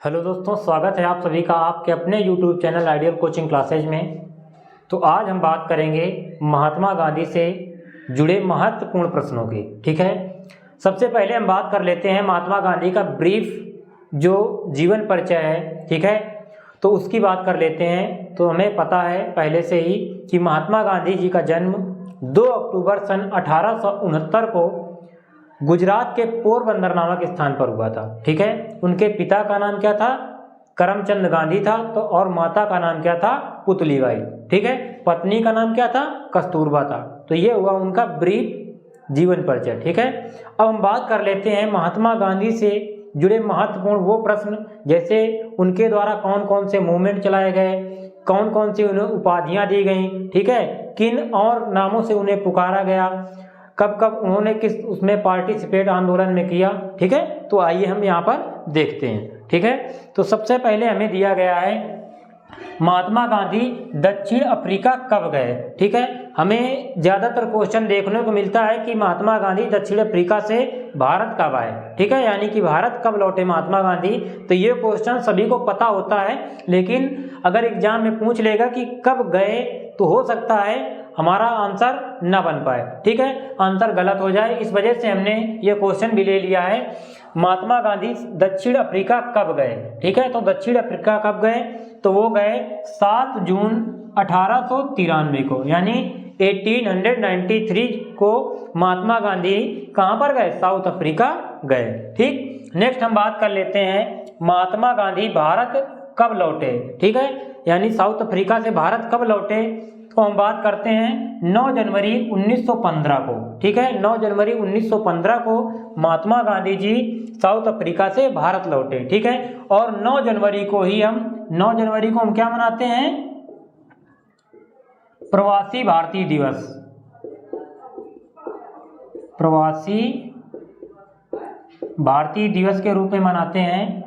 Hello दोस्तों, स्वागत है आप सभी का आपके अपने YouTube channel ideal coaching classes में। तो आज हम बात करेंगे महात्मा गांधी से जुड़े महत्वपूर्ण प्रश्नों की। ठीक है, सबसे पहले हम बात कर लेते हैं महात्मा गांधी का ब्रीफ जो जीवन परिचय है। ठीक है, तो उसकी बात कर लेते हैं। तो हमें पता है पहले से ही कि महात्मा गांधी जी का जन्म 2 अक्टूबर सन 1869 को गुजरात के पोरबंदर नामक स्थान पर हुआ था। ठीक है, उनके पिता का नाम क्या था? करमचंद गांधी था। तो और माता का नाम क्या था? पुतलीबाई। ठीक है, पत्नी का नाम क्या था? कस्तूरबा था। तो ये हुआ उनका ब्रीफ जीवन परिचय। ठीक है, अब हम बात कर लेते हैं महात्मा गांधी से जुड़े महत्वपूर्ण वो प्रश्न, जैसे उनके द्वारा कौन कौन से मूवमेंट चलाए गए, कौन कौन सी उन्हें उपाधियां दी गई। ठीक है, किन और नामों से उन्हें पुकारा गया, कब कब उन्होंने किस उसमें पार्टिसिपेट आंदोलन में किया। ठीक है, तो आइए हम यहाँ पर देखते हैं। ठीक है, तो सबसे पहले हमें दिया गया है महात्मा गांधी दक्षिण अफ्रीका कब गए। ठीक है, हमें ज्यादातर क्वेश्चन देखने को मिलता है कि महात्मा गांधी दक्षिण अफ्रीका से भारत कब आए। ठीक है, यानी कि भारत कब लौटे महात्मा गांधी। तो ये क्वेश्चन सभी को पता होता है, लेकिन अगर एग्जाम में पूछ लेगा कि कब गए तो हो सकता है हमारा आंसर न बन पाए। ठीक है, आंसर गलत हो जाए, इस वजह से हमने ये क्वेश्चन भी ले लिया है महात्मा गांधी दक्षिण अफ्रीका कब गए। ठीक है, तो दक्षिण अफ्रीका कब गए? तो वो गए 7 जून 1893 को, यानी 1893 को महात्मा गांधी कहाँ पर गए? साउथ अफ्रीका गए। ठीक, नेक्स्ट हम बात कर लेते हैं महात्मा गांधी भारत कब लौटे। ठीक है, यानी साउथ अफ्रीका से भारत कब लौटे, तो हम बात करते हैं 9 जनवरी 1915 को। ठीक है, 9 जनवरी 1915 को महात्मा गांधी जी साउथ अफ्रीका से भारत लौटे। ठीक है, और 9 जनवरी को हम क्या मनाते हैं? प्रवासी भारतीय दिवस। प्रवासी भारतीय दिवस के रूप में मनाते हैं,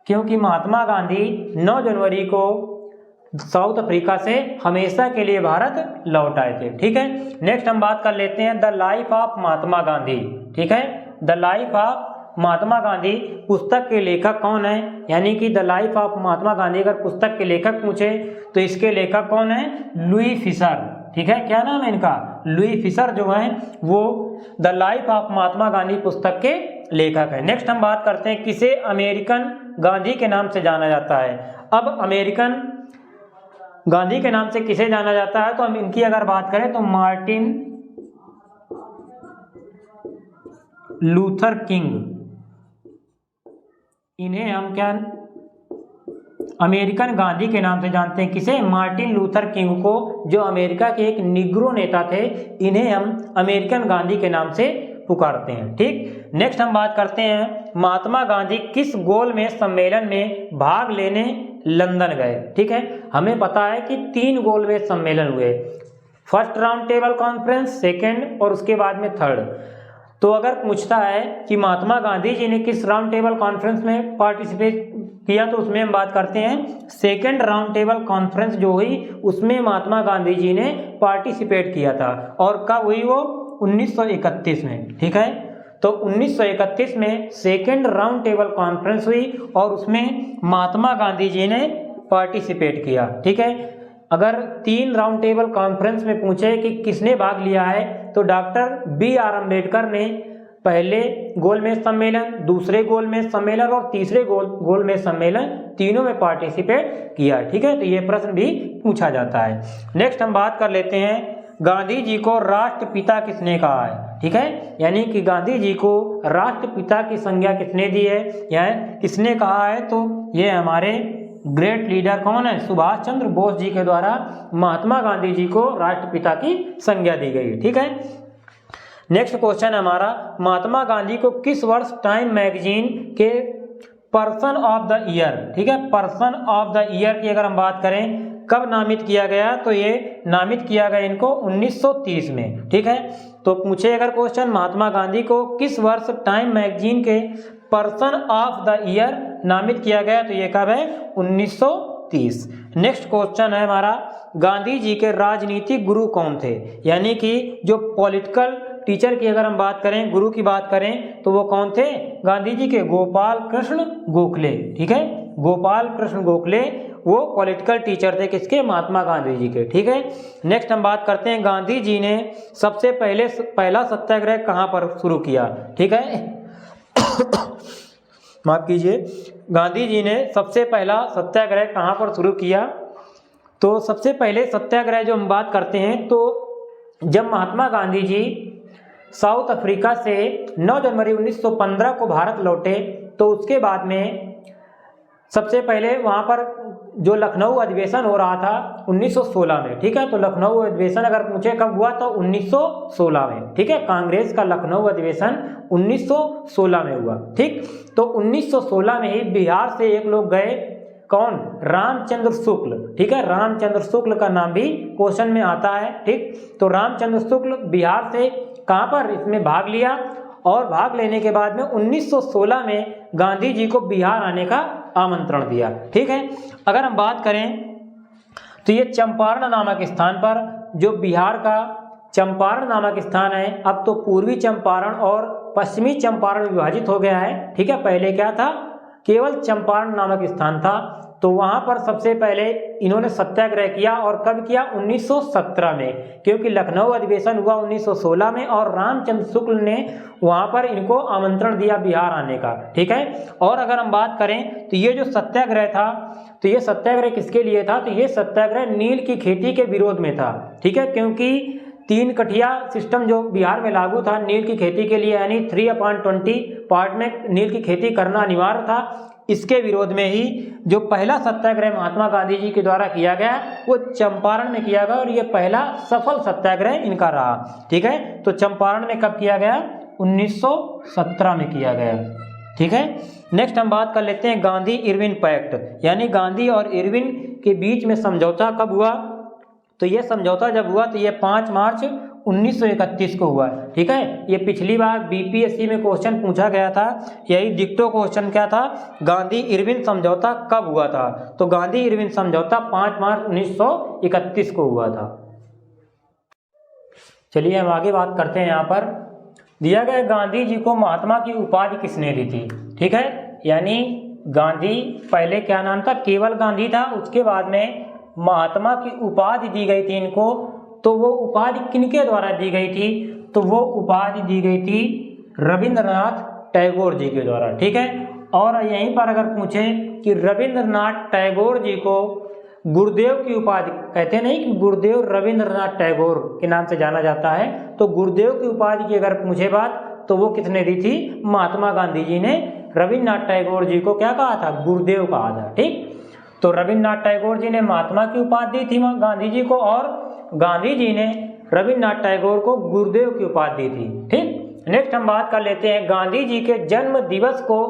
क्योंकि महात्मा गांधी 9 जनवरी को साउथ अफ्रीका से हमेशा के लिए भारत लौट आए थे। ठीक है, नेक्स्ट हम बात कर लेते हैं the life of Mahatma Gandhi. ठीक है, the life of Mahatma Gandhi पुस्तक के लेखक कौन है? यानी कि the life of Mahatma Gandhi अगर पुस्तक के लेखक पूछे तो इसके लेखक कौन है? Louis Fischer. ठीक है, क्या नाम है इनका? लुई फिशर जो है वो the life of Mahatma Gandhi पुस्तक के लेखक है। नेक्स्ट हम बात करते हैं किसे अमेरिकन गांधी के नाम से जाना जाता है। अब अमेरिकन गांधी के नाम से किसे जाना जाता है, तो हम इनकी अगर बात करें तो मार्टिन लूथर किंग, इन्हें हम क्या अमेरिकन गांधी के नाम से जानते हैं। किसे? मार्टिन लूथर किंग को, जो अमेरिका के एक निग्रो नेता थे, इन्हें हम अमेरिकन गांधी के नाम से पुकारते हैं। ठीक, नेक्स्ट हम बात करते हैं महात्मा गांधी किस गोलमेज सम्मेलन में भाग लेने लंदन गए। ठीक है, हमें पता है कि 3 गोलमेज सम्मेलन हुए, first round table conference, second और उसके बाद में थर्ड। तो अगर पूछता है कि महात्मा गांधी जी ने किस राउंड टेबल कॉन्फ्रेंस में पार्टिसिपेट किया, तो उसमें हम बात करते हैं सेकेंड राउंड टेबल कॉन्फ्रेंस जो हुई उसमें महात्मा गांधी जी ने पार्टिसिपेट किया था। और कब हुई वो? 1931 में। ठीक है, तो 1931 में सेकेंड राउंड टेबल कॉन्फ्रेंस हुई और उसमें महात्मा गांधी जी ने पार्टिसिपेट किया। ठीक है, अगर 3 राउंड टेबल कॉन्फ्रेंस में पूछे कि किसने भाग लिया है, तो डॉक्टर BR अम्बेडकर ने पहले गोलमेज सम्मेलन, दूसरे गोलमेज सम्मेलन और तीसरे गोलमेज सम्मेलन तीनों में पार्टिसिपेट किया। ठीक है, तो ये प्रश्न भी पूछा जाता है। नेक्स्ट हम बात कर लेते हैं गांधी जी को राष्ट्रपिता किसने कहा है। ठीक है, यानी कि गांधी जी को राष्ट्रपिता की संज्ञा किसने दी है या किसने कहा है, तो ये हमारे ग्रेट लीडर कौन है? सुभाष चंद्र बोस जी के द्वारा महात्मा गांधी जी को राष्ट्रपिता की संज्ञा दी गई। ठीक है, नेक्स्ट क्वेश्चन हमारा महात्मा गांधी को किस वर्ष टाइम मैगजीन के पर्सन ऑफ द ईयर, ठीक है, पर्सन ऑफ द ईयर की अगर हम बात करें कब नामित किया गया, तो ये नामित किया गया इनको 1930 में। ठीक है, तो पूछे अगर क्वेश्चन महात्मा गांधी को किस वर्ष टाइम मैगजीन के पर्सन ऑफ द ईयर नामित किया गया, तो ये कब है? 1930। नेक्स्ट क्वेश्चन है हमारा गांधी जी के राजनीतिक गुरु कौन थे, यानी कि जो पॉलिटिकल टीचर की अगर हम बात करें, गुरु की बात करें, तो वो कौन थे? गांधी जी के गोपाल कृष्ण गोखले। ठीक है, गोपाल कृष्ण गोखले वो पॉलिटिकल टीचर थे किसके? महात्मा गांधी जी के। ठीक है, नेक्स्ट हम बात करते हैं गांधी जी ने सबसे पहला सत्याग्रह कहाँ पर शुरू किया? ठीक है माफ कीजिए, गांधी जी ने सबसे पहला सत्याग्रह कहाँ पर शुरू किया? तो सबसे पहले सत्याग्रह जो हम बात करते हैं, तो जब महात्मा गांधी जी साउथ अफ्रीका से 9 जनवरी 1915 को भारत लौटे, तो उसके बाद में सबसे पहले वहाँ पर जो लखनऊ अधिवेशन हो रहा था 1916 में। ठीक है, तो लखनऊ अधिवेशन अगर पूछे कब हुआ तो 1916 में। ठीक है, कांग्रेस का लखनऊ अधिवेशन 1916 में हुआ। ठीक, तो 1916 में ही बिहार से एक लोग गए, कौन? रामचंद्र शुक्ल। ठीक है, रामचंद्र शुक्ल का नाम भी क्वेश्चन में आता है। ठीक, तो रामचंद्र शुक्ल बिहार से कहाँ पर इसमें भाग लिया, और भाग लेने के बाद में 1916 में गांधी जी को बिहार आने का आमंत्रण दिया। ठीक है, अगर हम बात करें तो ये चंपारण नामक स्थान पर, जो बिहार का चंपारण नामक स्थान है, अब तो पूर्वी चंपारण और पश्चिमी चंपारण विभाजित हो गया है। ठीक है, पहले क्या था? केवल चंपारण नामक स्थान था। तो वहां पर सबसे पहले इन्होंने सत्याग्रह किया, और कब किया? 1917 में, क्योंकि लखनऊ अधिवेशन हुआ 1916 में और रामचंद्र शुक्ल ने वहां पर इनको आमंत्रण दिया बिहार आने का। ठीक है, और अगर हम बात करें तो ये जो सत्याग्रह था, तो ये सत्याग्रह किसके लिए था? तो ये सत्याग्रह नील की खेती के विरोध में था। ठीक है, क्योंकि 3 कठिया सिस्टम जो बिहार में लागू था नील की खेती के लिए, यानी 3/20 पार्ट में नील की खेती करना अनिवार्य था, इसके विरोध में ही जो पहला सत्याग्रह महात्मा गांधी जी के द्वारा किया गया वो चंपारण में किया गया, और ये पहला सफल सत्याग्रह इनका रहा। ठीक है, तो चंपारण में कब किया गया? 1917 में किया गया। ठीक है, नेक्स्ट हम बात कर लेते हैं गांधी इरविन पैक्ट, यानी गांधी और इरविन के बीच में समझौता कब हुआ? तो ये समझौता जब हुआ तो ये 5 मार्च 1931 को हुआ। ठीक है, ये पिछली बार बीपीएससी में क्वेश्चन पूछा गया था, यही डिक्टो क्वेश्चन क्या था? गांधी इरविन समझौता कब हुआ था? तो गांधी इरविन समझौता 5 मार्च 1931 को हुआ था। चलिए हम आगे बात करते हैं। यहाँ पर दिया गया गांधी जी को महात्मा की उपाधि किसने दी थी? ठीक है, यानी गांधी पहले क्या नाम था? केवल गांधी था, उसके बाद में महात्मा की उपाधि दी गई थी इनको। तो वो उपाधि किनके द्वारा दी गई थी? तो वो उपाधि दी गई थी रविंद्रनाथ टैगोर जी के द्वारा। ठीक है, और यहीं पर अगर पूछे कि रविंद्रनाथ टैगोर जी को गुरुदेव की उपाधि कहते नहीं कि गुरुदेव रविंद्रनाथ टैगोर के नाम से जाना जाता है, तो गुरुदेव की उपाधि की अगर पूछे बात तो वो किसने दी थी? महात्मा गांधी जी ने रविंद्रनाथ टैगोर जी को क्या कहा था? गुरुदेव कहा था। ठीक, तो रविंद्रनाथ टैगोर जी ने महात्मा की उपाधि दी थी गांधी जी को, और गांधी जी ने रविंद्रनाथ टैगोर को गुरुदेव की उपाधि दी थी। ठीक, नेक्स्ट हम बात कर लेते हैं गांधी जी के जन्म दिवस को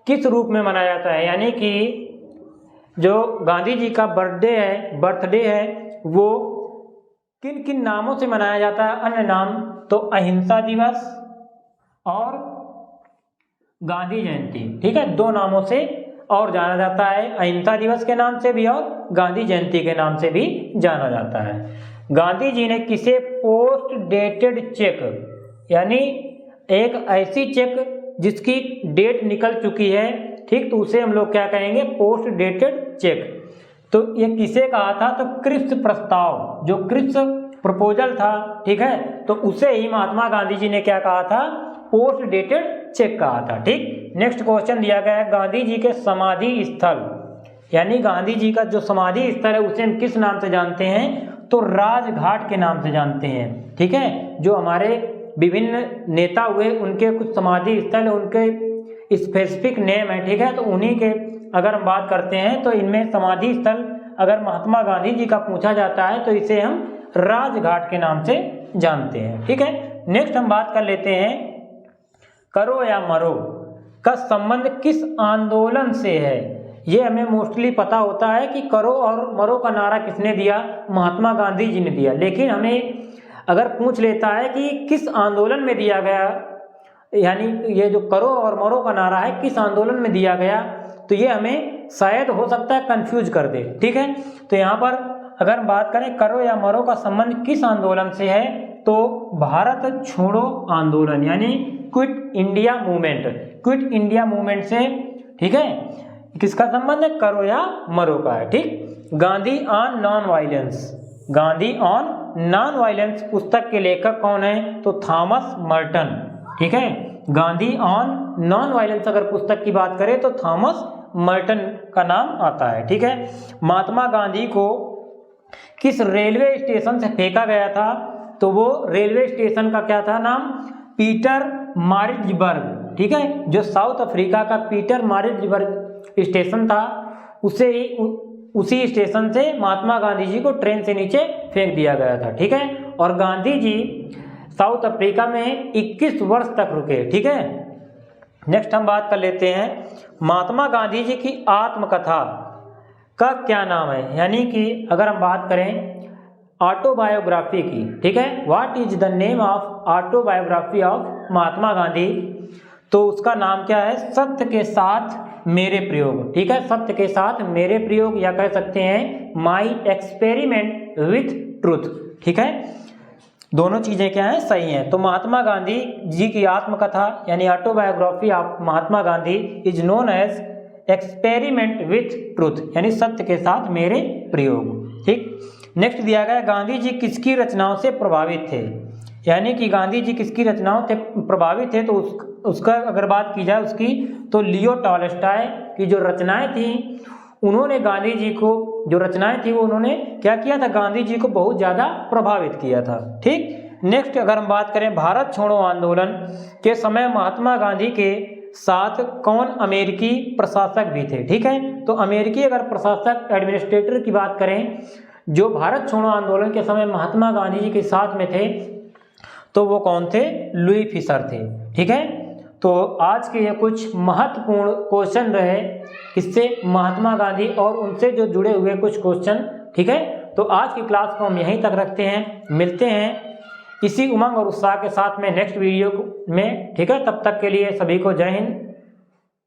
किस रूप में मनाया जाता है, यानी कि जो गांधी जी का बर्थडे है वो किन किन नामों से मनाया जाता है? अन्य नाम तो अहिंसा दिवस और गांधी जयंती। ठीक है, 2 नामों से और जाना जाता है, अहिंसा दिवस के नाम से भी और गांधी जयंती के नाम से भी जाना जाता है। गांधी जी ने किसे पोस्ट डेटेड चेक, यानी एक ऐसी चेक जिसकी डेट निकल चुकी है, ठीक, तो उसे हम लोग क्या कहेंगे? Post dated cheque. तो ये किसे कहा था? तो क्रिप्स प्रस्ताव, जो क्रिप्स प्रपोजल था, ठीक है, तो उसे ही महात्मा गांधी जी ने क्या कहा था? पोस्ट डेटेड चेक कहा था। ठीक, नेक्स्ट क्वेश्चन दिया गया है गांधी जी के समाधि स्थल, यानी गांधी जी का जो समाधि स्थल है उसे हम किस नाम से जानते हैं? तो राजघाट के नाम से जानते हैं। ठीक है, जो हमारे विभिन्न नेता हुए उनके कुछ समाधि स्थल, उनके स्पेसिफिक नेम है। ठीक है, तो उन्हीं के अगर हम बात करते हैं तो इनमें समाधि स्थल अगर महात्मा गांधी जी का पूछा जाता है तो इसे हम राजघाट के नाम से जानते हैं। ठीक है, नेक्स्ट हम बात कर लेते हैं करो या मरो का संबंध किस आंदोलन से है। ये हमें मोस्टली पता होता है कि करो और मरो का नारा किसने दिया? महात्मा गांधी जी ने दिया, लेकिन हमें अगर पूछ लेता है कि किस आंदोलन में दिया गया, यानी ये जो करो और मरो का नारा है किस आंदोलन में दिया गया, तो ये हमें शायद हो सकता है कंफ्यूज कर दे। ठीक है, तो यहाँ पर अगर बात करें करो या मरो का संबंध किस आंदोलन से है, तो भारत छोड़ो आंदोलन यानी quit India movement, quit India movement से, ठीक है, किसका संबंध है, करो या मरो का है, ठीक। Gandhi on non violence, Gandhi on non violence पुस्तक के लेखक कौन है, तो थॉमस मर्टन, ठीक है। गांधी ऑन नॉन वायलेंस अगर पुस्तक की बात करें तो थॉमस मर्टन का नाम आता है, ठीक है। महात्मा गांधी को किस रेलवे स्टेशन से फेंका गया था, तो वो रेलवे स्टेशन का क्या था नाम, पीटर मारिट्जबर्ग, ठीक है। जो साउथ अफ्रीका का पीटर मारिट्जबर्ग स्टेशन था, उसी स्टेशन से महात्मा गांधी जी को ट्रेन से नीचे फेंक दिया गया था, ठीक है। और गांधी जी साउथ अफ्रीका में 21 वर्ष तक रुके, ठीक है। नेक्स्ट हम बात कर लेते हैं महात्मा गांधी जी की आत्मकथा का क्या नाम है, यानी कि अगर हम बात करें ऑटोबायोग्राफी की, ठीक है, what is the name of autobiography of Mahatma Gandhi, तो उसका नाम क्या है, सत्य के साथ मेरे प्रयोग, ठीक है। सत्य के साथ मेरे प्रयोग, या कह सकते हैं माई एक्सपेरिमेंट विथ ट्रूथ, ठीक है। दोनों चीजें क्या हैं, सही हैं। तो महात्मा गांधी जी की आत्मकथा यानी autobiography of Mahatma Gandhi is known as experiment with truth, यानी सत्य के साथ मेरे प्रयोग, ठीक। नेक्स्ट दिया गया गांधी जी किसकी रचनाओं से प्रभावित थे, यानी कि गांधी जी किसकी रचनाओं से प्रभावित थे, तो उसका अगर बात की जाए उसकी, तो लियो टॉलस्टॉय की जो रचनाएं थी, उन्होंने गांधी जी को, जो रचनाएं थी वो उन्होंने क्या किया था, गांधी जी को बहुत ज़्यादा प्रभावित किया था, ठीक। नेक्स्ट अगर हम बात करें भारत छोड़ो आंदोलन के समय महात्मा गांधी के साथ कौन अमेरिकी प्रशासक भी थे, ठीक है। तो अमेरिकी अगर प्रशासक एडमिनिस्ट्रेटर की बात करें जो भारत छोड़ो आंदोलन के समय महात्मा गांधी जी के साथ में थे, तो वो कौन थे, लुई फिशर थे, ठीक है। तो आज के ये कुछ महत्वपूर्ण क्वेश्चन रहे किससे, महात्मा गांधी और उनसे जो जुड़े हुए कुछ क्वेश्चन, ठीक है। तो आज की क्लास को हम यहीं तक रखते हैं, मिलते हैं इसी उमंग और उत्साह के साथ में नेक्स्ट वीडियो में, ठीक है। तब तक के लिए सभी को जय हिंद,